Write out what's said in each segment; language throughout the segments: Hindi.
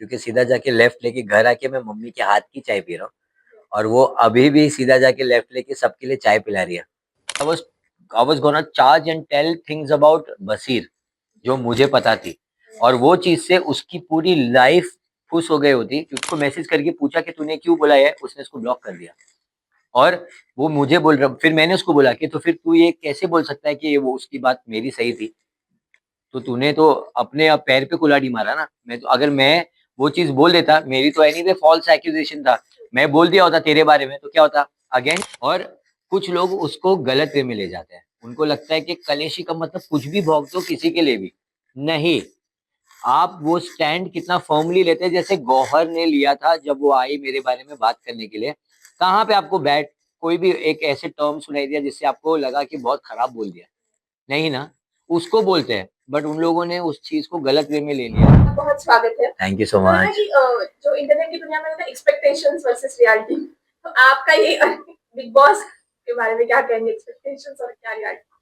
क्योंकि सीधा जाके लेफ्ट लेके घर आके मैं मम्मी के हाथ की चाय पी रहा हूँ और वो अभी भी सीधा जाके लेफ्ट लेके सबके लिए चाय पिला रही है। I was I was gonna charge and tell things about Bashir जो मुझे पता थी, और वो चीज से उसकी पूरी लाइफ खुश हो गई होती क्योंकि उसको मैसेज करके पूछा कि तूने क्यों बोला है, उसने उसको ब्लॉक कर दिया। और वो मुझे बोल रहा, फिर मैंने उसको बोला कि तो फिर तू ये कैसे बोल सकता है कि ये वो उसकी बात मेरी सही थी, तो तूने तो अपने अब पैर पे कुल्हाड़ी मारा ना। मैं तो अगर मैं वो चीज बोल देता, मेरी तो एनीवे फॉल्स एक्यूजेशन था, मैं बोल दिया होता तेरे बारे में तो क्या होता अगेन। और कुछ लोग उसको गलत वे में ले जाते हैं, उनको लगता है कि कलेशी का मतलब कुछ भी भोग दो किसी के लिए भी नहीं। आप वो स्टैंड कितना फर्मली लेते हैं जैसे गौहर ने लिया था जब वो आई मेरे बारे में बात करने के लिए। कहाँ पे आपको बैड कोई भी एक ऐसे टर्म सुनाई दिया जिससे आपको लगा कि बहुत खराब बोल दिया? नहीं ना, उसको बोलते हैं, बट उन लोगों ने उस चीज को गलत वे में ले लिया। बहुत स्वागत है। थैंक यू सो तो है ना मच। कि जो इंटरनेट की दुनिया में होता है एक्सपेक्टेशंस वर्सेस रियलिटी, तो आपका ये बिग बॉस के बारे में क्या कहेंगे, एक्सपेक्टेशंस और क्या रियलिटी?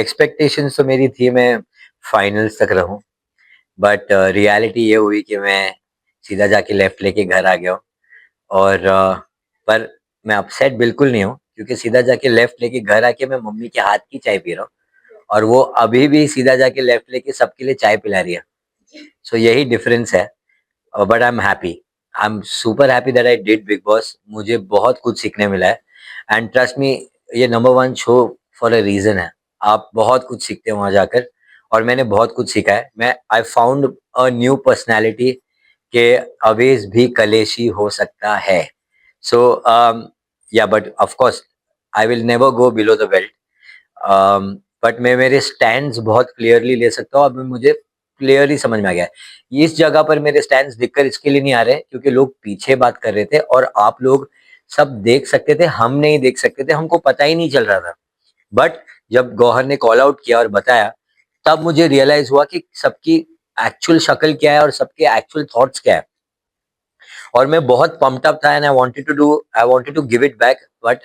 एक्सपेक्टेशंस तो मेरी थी मैं फाइनल्स तक रहूं, बट रियलिटी ये हुई कि मैं सीधा जाके लेफ्ट लेके घर आ गया हूँ। और पर मैं अपसेट बिल्कुल नहीं हूँ क्योंकि सीधा जाके लेफ्ट लेके घर आके मैं मम्मी के हाथ की चाय पी रहा हूँ और वो अभी भी सीधा जाके लेफ्ट लेके सबके लिए चाय पिला रही है। सो यही डिफरेंस है। But I am happy, I am super happy that I did big boss. मुझे बहुत कुछ सीखने मिला है एंड ट्रस्ट मी, ये number one show for a reason है। आप बहुत कुछ सीखते हैं वहां जाकर और मैंने बहुत कुछ सीखा है। मैं I found a new personality के अवेज भी कलेशी हो सकता है। सो या but of course I will never go below the belt. But मैं मेरे स्टैंड्स बहुत क्लियरली ले सकता हूँ, अभी मुझे क्लियरली समझ में आ गया है। इस जगह पर मेरे स्टैंड्स दिखकर इसके लिए नहीं आ रहे क्योंकि लोग पीछे बात कर रहे थे और आप लोग सब देख सकते थे, हम नहीं देख सकते थे, हमको पता ही नहीं चल रहा था। बट जब गौहर ने कॉल आउट किया और बताया तब मुझे रियलाइज हुआ कि सबकी एक्चुअल शक्ल क्या है और सबके एक्चुअल थॉट्स क्या है। और मैं बहुत पम्प्ड अप था and I wanted to give it back, but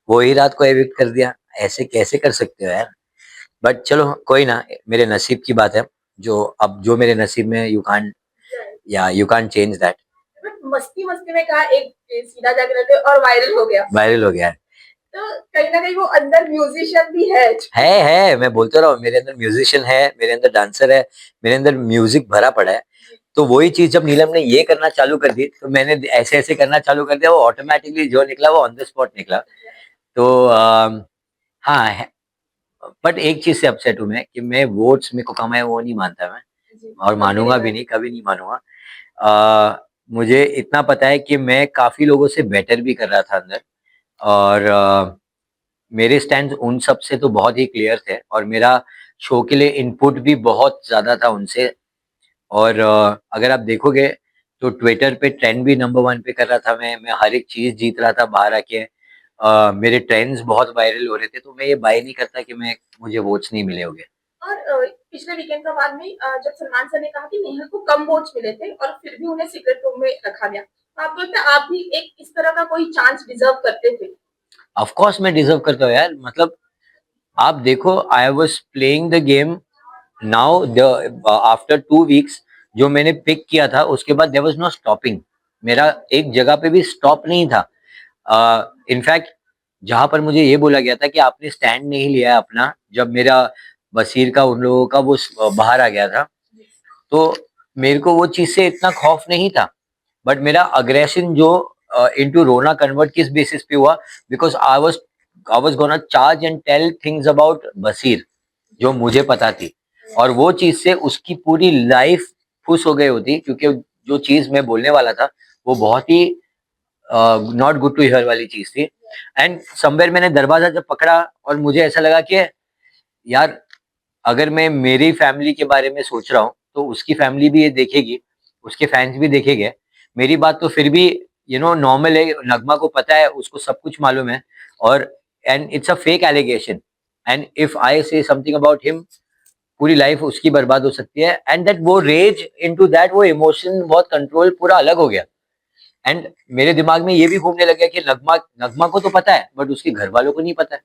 वो ही रात को एविक्ट कर दिया। ऐसे कैसे कर सकते हो यार? बट चलो कोई ना, मेरे नसीब की बात है। जो अब जो मेरे नसीब में, यू कांट चेंज दैट। मस्ती मस्ती में कहा एक सीधा जाके रहते और वायरल हो गया है। तो कहीं ना कहीं वो अंदर म्यूजिशियन भी है। है, मैं बोलता रहा हूँ, मेरे अंदर म्यूजिशियन है, मेरे अंदर डांसर है, मेरे अंदर म्यूजिक भरा पड़ा है। तो वही चीज जब नीलम ने ये करना चालू कर दी तो मैंने ऐसे ऐसे करना चालू कर दिया, वो ऑटोमेटिकली जो निकला वो ऑन द स्पॉट निकला। तो हाँ, बट एक चीज से अपसेट हूँ मैं कि मैं वोट्स मेरे को कम है वो नहीं मानता मैं, और मानूंगा भी नहीं, कभी नहीं मानूंगा। मुझे इतना पता है कि मैं काफी लोगों से बेटर भी कर रहा था अंदर, और मेरे स्टैंड उन सब से तो बहुत ही क्लियर थे और मेरा शो के लिए इनपुट भी बहुत ज्यादा था उनसे। और अगर आप देखोगे तो ट्विटर पे ट्रेंड भी नंबर वन पे कर रहा था मैं हर एक चीज जीत रहा था बाहर आके। मेरे ट्रेंड्स बहुत वायरल हो रहे थे, तो मैं ये बाय नहीं करता कि मैं मुझे वोट्स नहीं मिले होंगे। और पिछले वीकेंड का बाद में जब सलमान सर ने कहा कि नेहा को कम वोट्स मिले थे और फिर भी उन्हें सीक्रेट रूम में रखा गया, तो आपको लगता है आप भी एक इस तरह का कोई चांस डिजर्व करते थे? ऑफ कोर्स मैं डिजर्व करता हूँ यार, मतलब आप देखो, I was playing the game now the after 2 weeks. जो मैंने पिक किया था उसके बाद देयर वाज नो स्टॉपिंग, मेरा एक जगह पे भी स्टॉप नहीं था। इनफैक्ट जहां पर मुझे ये बोला गया था कि आपने स्टैंड नहीं लिया है अपना, जब मेरा बशीर का उन लोगों का वो बाहर आ गया था, तो मेरे को वो चीज से इतना खौफ नहीं था। बट मेरा अग्रेशन जो इनटू रोना कन्वर्ट किस बेसिस पे हुआ, because I was gonna charge and tell things about Bashir जो मुझे पता थी, और वो चीज से उसकी पूरी लाइफ खुश हो गई होती क्योंकि जो चीज मैं बोलने वाला था वो बहुत ही नॉट गुड टू हियर वाली चीज थी। एंड समवेयर मैंने दरवाजा जब पकड़ा और मुझे ऐसा लगा कि यार, अगर मैं मेरी फैमिली के बारे में सोच रहा हूँ तो उसकी फैमिली भी ये देखेगी, उसके फैंस भी देखेंगे। मेरी बात तो फिर भी नॉर्मल है, नगमा को पता है, उसको सब कुछ मालूम है। और and it's a fake allegation, and if I say something about him, पूरी लाइफ उसकी बर्बाद हो सकती है। एंड दैट वो रेज इनटू दैट, वो इमोशन बहुत कंट्रोल पूरा अलग हो गया। एंड मेरे दिमाग में ये भी घूमने लग गया कि नगमा नगमा को तो पता है बट उसके घर वालों को नहीं पता है।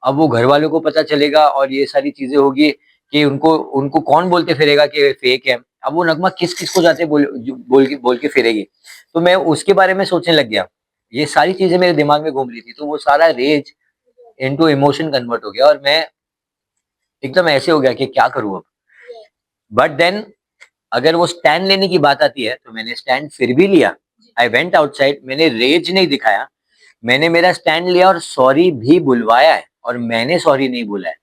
अब वो घर वालों को पता चलेगा और ये सारी चीजें होगी कि उनको उनको कौन बोलते फिरेगा कि फेक है। अब वो नगमा किस किस को जाते बोल के फिरेगी। तो मैं उसके बारे में सोचने लग गया, ये सारी चीजें मेरे दिमाग में घूम रही थी, तो वो सारा रेज इनटू इमोशन कन्वर्ट हो गया और मैं एकदम ऐसे हो गया कि क्या करूं अब। बट देन अगर वो स्टैंड लेने की बात आती है तो मैंने स्टैंड फिर भी लिया। आई वेंट आउटसाइड, मैंने रेज नहीं दिखाया, मैंने मेरा स्टैंड लिया और सॉरी भी बुलवाया है। और मैंने सॉरी नहीं बोला है,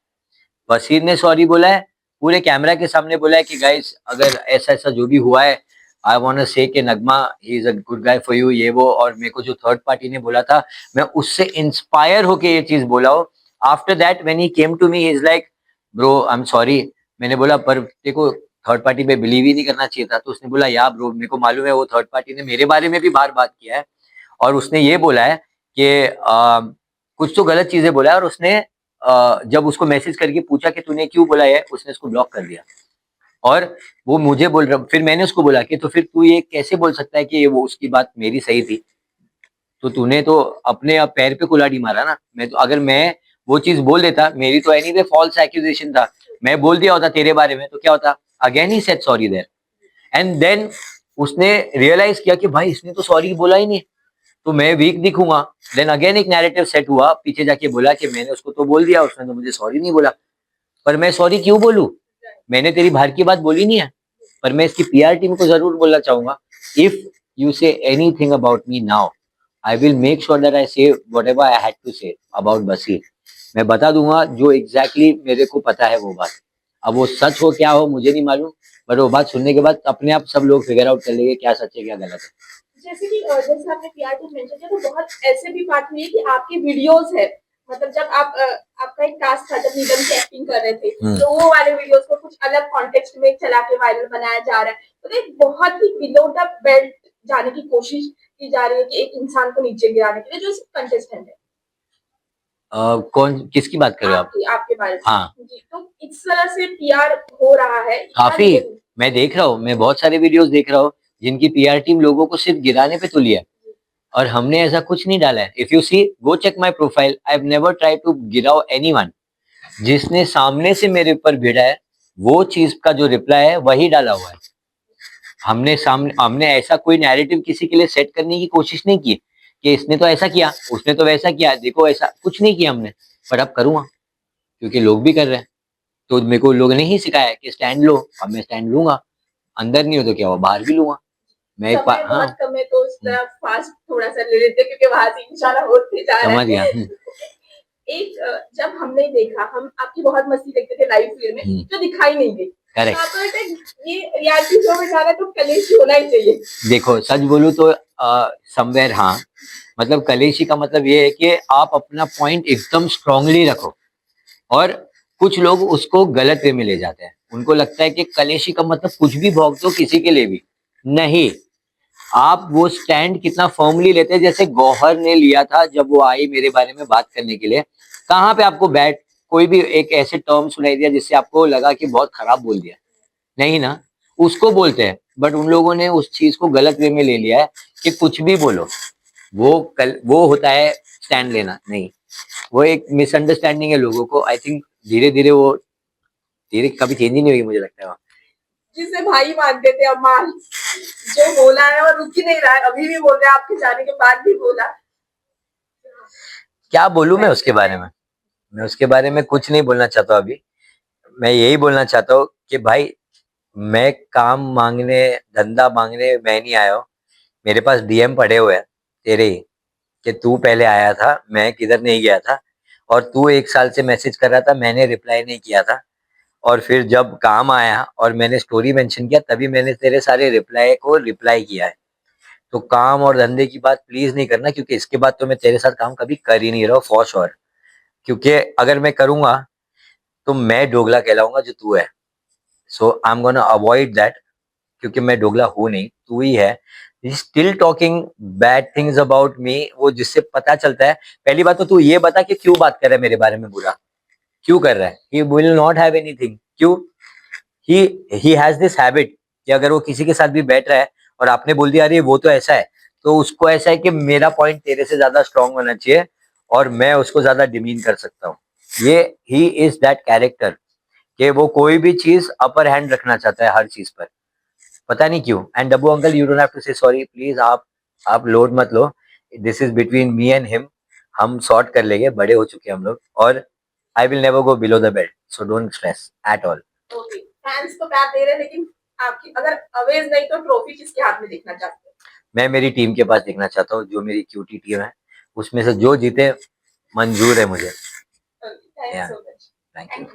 बशीर ने सॉरी बोला है, पूरे कैमरा के सामने बोला है कि गाइस अगर ऐसा ऐसा जो भी हुआ है, आई वांट टू से कि नगमा ही is a good guy for you, ये वो। और मेरे को जो थर्ड पार्टी ने बोला था, मैं उससे इंस्पायर होके ये चीज बोला हो। After that when he came to me, he is like bro I am sorry. मैंने बोला पर देखो थर्ड पार्टी पे बिलीव ही नहीं करना चाहिए था। तो उसने बोला या ब्रो मेरे को मालूम है वो थर्ड पार्टी ने मेरे बारे में भी बार बात किया है, और उसने ये बोला है कि कुछ तो गलत चीजें बोला है। और उसने जब उसको मैसेज करके पूछा कि तूने क्यों बोला है, उसने उसको ब्लॉक कर दिया। और वो मुझे बोल रहा, फिर मैंने उसको बोला कि तो फिर तू ये कैसे बोल सकता है कि वो उसकी बात मेरी सही थी, तो तूने तो अपने पैर पे कुल्हाड़ी मारा ना। मैं तो अगर मैं वो चीज बोल देता, मेरी तो एनीवे फॉल्स एक्यूजेशन था, मैं बोल दिया होता तेरे बारे में तो क्या होता। Again he said sorry there, and then उसने रियलाइज किया कि भाई इसने तो सॉरी बोला ही नहीं, तो मैं वीक दिखूंगा। देन अगेन एक नैरेटिव सेट हुआ, पीछे जाके बोला कि मैंने उसको तो बोल दिया, उसने तो मुझे सॉरी नहीं बोला। पर मैं सॉरी क्यों बोलूं, मैंने तेरी बाहर की बात बोली नहीं है। पर मैं इसकी पीआर टीम को जरूर बोलना चाहूंगा, if you say anything about me now, I will make sure that I say whatever I had to say about Basir. मैं बता दूंगा जो एग्जैक्टली मेरे को पता है वो बात। अब वो सच हो क्या हो मुझे नहीं मालूम, पर वो बात सुनने के बाद अपने आप सब लोग फिगर आउट कर लेंगे क्या सच है क्या गलत है। जैसे कि जैसे आपने पीआर टीम मेंशन किया, तो बहुत ऐसे भी बात हुई है कि आपके वीडियोस है, मतलब जब आप आपका एक टास्क था जब नीलम की एक्टिंग कर रहे थे, तो वो वाले वीडियोस को कुछ अलग कॉन्टेक्स्ट में चला के वायरल बनाया जा रहा है, तो एक बहुत ही बिलो द बेल्ट जाने की कोशिश की जा रही है कि एक इंसान को नीचे गिराने के लिए, जो कंटेस्टेंट है। कौन किसकी बात कर रहे हो आप? आपके बारे में। हाँ जी, तो इस तरह से पीआर हो रहा है काफी, मैं देख रहा हूँ, मैं बहुत सारे वीडियोस देख रहा हूँ जिनकी पीआर टीम लोगों को सिर्फ गिराने पे तुली है, और हमने ऐसा कुछ नहीं डाला है। If you see go check my profile, I have never try to गिराओ एनीवन। जिसने सामने से मेरे ऊपर भिड़ा है वो चीज का जो रिप्लाई है वही डाला हुआ है। हमने ऐसा कोई नैरेटिव किसी के लिए सेट करने की कोशिश नहीं की कि इसने तो ऐसा किया उसने तो वैसा किया, देखो ऐसा कुछ नहीं किया हमने। पर अब करूंगा क्योंकि लोग भी कर रहे हैं, तो मेरे को लोगों ने ही सिखाया कि स्टैंड लो, अब मैं स्टैंड लूंगा। अंदर नहीं हो तो क्या हुआ, बाहर भी लूंगा। मैं एक समय हाँ बहुत कम है, तो इस तरह फास्ट थोड़ा सा ले लेते हैं, क्योंकि वहां से इशारा होते जा रहा समझ गया। है। एक जब हमने देखा, हम आपकी बहुत मस्ती देखते थे लाइव फीड में, जो दिखाई नहीं गई। करेक्ट। तो आपको लगता है ये रियलिटी शो में जाना तो कलेशी होना ही चाहिए। देखो सच बोलूं तो समवेयर हाँ, मतलब कलेशी का मतलब ये है कि आप अपना पॉइंट एकदम स्ट्रांगली रखो, और कुछ लोग उसको गलत वे में ले जाते हैं। उनको लगता है कि कलेशी का मतलब कुछ भी भोग दो किसी के लिए भी नहीं। आप वो स्टैंड कितना फर्मली लेते हैं, जैसे गौहर ने लिया था जब वो आई मेरे बारे में बात करने के लिए। कहाँ पे आपको बैट कोई भी एक ऐसे टर्म सुनाई दिया जिससे आपको लगा कि बहुत खराब बोल दिया? नहीं ना, उसको बोलते हैं। बट उन लोगों ने उस चीज को गलत वे में ले लिया है कि कुछ भी बोलो, वो होता है स्टैंड लेना नहीं। वो एक मिसअंडरस्टैंडिंग है लोगों को। आई थिंक धीरे धीरे वो धीरे कभी चेंज ही नहीं होगी मुझे लगता है। जिसे भाई मानते थे अम्माल, जो बोला है और रुक ही नहीं रहा है, अभी भी बोल रहा है, आपके जाने के बाद भी बोला। क्या बोलूं मैं उसके बारे में, मैं उसके बारे में कुछ नहीं बोलना चाहता अभी। मैं यही बोलना चाहता हूँ कि भाई मैं काम मांगने धंधा मांगने मैं नहीं आया हूँ। मेरे पास डीएम पड़े हुए हैं तेरे ही, कि तू पहले आया था मैं किधर नहीं गया था, और तू 1 साल से मैसेज कर रहा था मैंने रिप्लाई नहीं किया था। और फिर जब काम आया और मैंने स्टोरी मेंशन किया तभी मैंने तेरे सारे रिप्लाई को रिप्लाई किया है। तो काम और धंधे की बात प्लीज नहीं करना, क्योंकि इसके बाद तो मैं तेरे साथ काम कभी कर ही नहीं रहा हूँ फॉर श्योर। क्योंकि अगर मैं करूंगा तो मैं डोगला कहलाऊंगा जो तू है। So I am gonna avoid that, क्योंकि मैं डोगला हूं नहीं, तू ही है still talking bad things about me. वो जिससे पता चलता है, पहली बात तो तू ये बता कि क्यों बात कर रहा है मेरे बारे में बुरा, क्यों कर रहा है? He will not have anything. क्यों? ही ही हैज दिस हैबिट कि अगर वो किसी के साथ भी बैठ रहा है और आपने बोल दिया अरे वो तो ऐसा है, तो उसको ऐसा है कि मेरा पॉइंट तेरे से ज्यादा स्ट्रांग होना चाहिए और मैं उसको ज्यादा डिमीन कर सकता हूँ। ये ही इज दैट कैरेक्टर कि वो कोई भी चीज अपर हैंड रखना चाहता है हर चीज पर। पता नहीं क्यों। And Dabbu uncle you don't have to say sorry please, आप लोड मत लो, this is between me and him, हम सॉर्ट कर लेंगे, बड़े हो चुके हैं हम लोग, और I will never go below the belt, so don't stress at all. Okay, fans तो प्यार दे रहे हैं, लेकिन आपकी अगर अवेज नहीं तो ट्रॉफी किसके हाथ में देखना चाहते हैं? मैं मेरी टीम के पास देखना चाहता हूँ, जो मेरी क्यूटी टीम है, उसमें से जो जीते मंजूर है मुझे। थैंक यू या सो मच। Thank you.